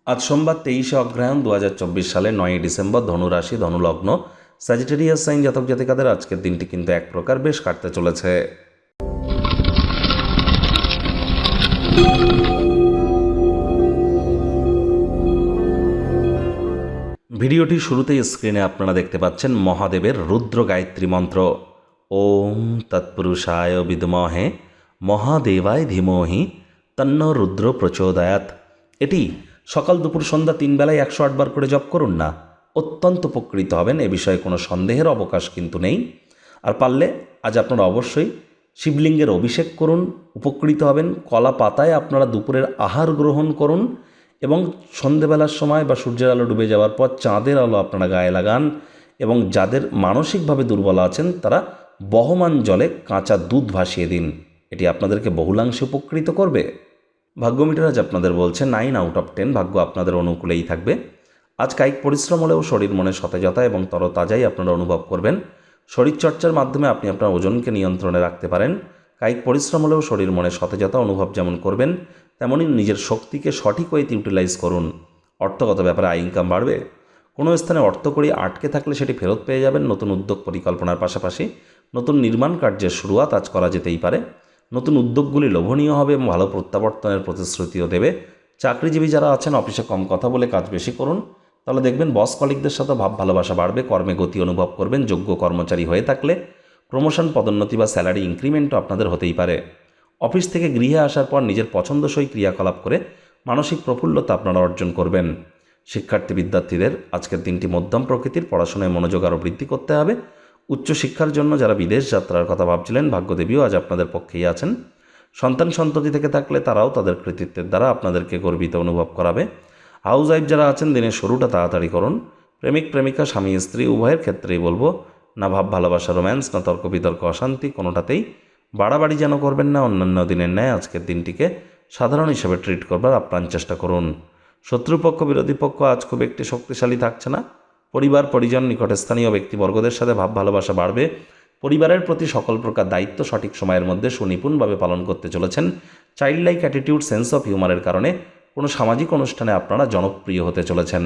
আজ সোমবার 23শে অগ্রহায়ণ 2024 সালের 9ই ডিসেম্বর, ধনুরাশি, ধনুলগ্ন, স্যাজিটেরিয়াস সাইন জাতক জাতিকাদের আজকের দিনটি কিন্তু এক প্রকার বেশ কাটতে চলেছে। ভিডিওটির শুরুতেই স্ক্রিনে আপনারা দেখতে পাচ্ছেন মহাদেবের রুদ্র গায়ত্রী মন্ত্র। ওম তৎপুরুষায় বিদ্মহে মহাদেবায় ধীমহি তন্ন রুদ্র প্রচোদয়াৎ। এটি সকাল দুপুর সন্ধ্যা 3 বেলায় 108 বার করে জপ করুন না, অত্যন্ত উপকৃত হবেন। এ বিষয়ে কোনো সন্দেহের অবকাশ কিন্তু নেই। আর পারলে আজ আপনারা অবশ্যই শিবলিঙ্গের অভিষেক করুন, উপকৃত হবেন। কলা পাতায় আপনারা দুপুরের আহার গ্রহণ করুন এবং সন্ধেবেলার সময় বা সূর্যের আলো ডুবে যাওয়ার পর চাঁদের আলো আপনারা গায়ে লাগান। এবং যাদের মানসিকভাবে দুর্বল আছেন তারা বহমান জলে কাঁচা দুধ ভাসিয়ে দিন। এটি আপনাদেরকে বহুলাংশে উপকৃত করবে। ভাগ্যমিটার আজ আপনাদের বলছে 9 আউট অফ 10, ভাগ্য আপনাদের অনুকূলেই থাকবে। আজ কায়িক পরিশ্রম হলেও শরীর মনে সতেজতা এবং তরতাজাই আপনারা অনুভব করবেন। শরীরচর্চার মাধ্যমে আপনি আপনার ওজনকে নিয়ন্ত্রণে রাখতে পারেন। কায়িক পরিশ্রম হলেও শরীর মনে সতেজতা অনুভব যেমন করবেন, তেমনই নিজের শক্তিকে সঠিক ওয়েতে ইউটিলাইজ করুন। অর্থগত ব্যাপারে আয় ইনকাম বাড়বে। কোনো স্থানে অর্থকড়ি আটকে থাকলে সেটি ফেরত পেয়ে যাবেন। নতুন উদ্যোগ পরিকল্পনার পাশাপাশি নতুন নির্মাণ কার্যের শুরুয়াত আজ করা যেতেই পারে। নতুন উদ্যোগগুলি লোভনীয় হবে এবং ভালো প্রত্যাবর্তনের প্রতিশ্রুতিও দেবে। চাকরিজীবী যারা আছেন অফিসে কম কথা বলে কাজ বেশি করুন, তাহলে দেখবেন বস কলিগদের সাথে ভাব ভালোবাসা বাড়বে। কর্মে গতি অনুভব করবেন। যোগ্য কর্মচারী হয়ে থাকলে প্রমোশন, পদোন্নতি বা স্যালারি ইনক্রিমেন্টও আপনাদের হতেই পারে। অফিস থেকে গৃহে আসার পর নিজের পছন্দসই ক্রিয়াকলাপ করে মানসিক প্রফুল্লতা আপনারা অর্জন করবেন। শিক্ষার্থী বিদ্যার্থীদের আজকের দিনটি মধ্যম প্রকৃতির। পড়াশোনায় মনোযোগ আরও বৃদ্ধি করতে হবে। উচ্চশিক্ষার জন্য যারা বিদেশ যাত্রার কথা ভাবছিলেন, ভাগ্যদেবীও আজ আপনাদের পক্ষেই আছেন। সন্তান সন্ততি থেকে থাকলে তারাও তাদের কৃতিত্বের দ্বারা আপনাদেরকে গর্বিত অনুভব করাবে। হাউস ওয়াইফ যারা আছেন দিনের শুরুটা তাড়াতাড়ি করুন। প্রেমিক প্রেমিকা, স্বামী স্ত্রী উভয়ের ক্ষেত্রেই বলবো, না ভাব ভালোবাসা রোম্যান্স, না তর্ক বিতর্ক অশান্তি, কোনোটাতেই বাড়াবাড়ি যেন করবেন না। অন্যান্য দিনের ন্যায় আজকের দিনটিকে সাধারণ হিসেবে ট্রিট করবার আপ্রাণ চেষ্টা করুন। শত্রুপক্ষ, বিরোধী পক্ষ আজ খুব একটি শক্তিশালী থাকছে না। পরিবার, পরিজন, নিকটস্থানীয় ব্যক্তিবর্গদের সাথে ভাব ভালোবাসা বাড়বে। পরিবারের প্রতি সকল প্রকার দায়িত্ব সঠিক সময়ের মধ্যে সুনিপুণভাবে পালন করতে চলেছেন। Child like attitude, sense of হিউমারের কারণে কোনো সামাজিক অনুষ্ঠানে আপনারা জনপ্রিয় হতে চলেছেন।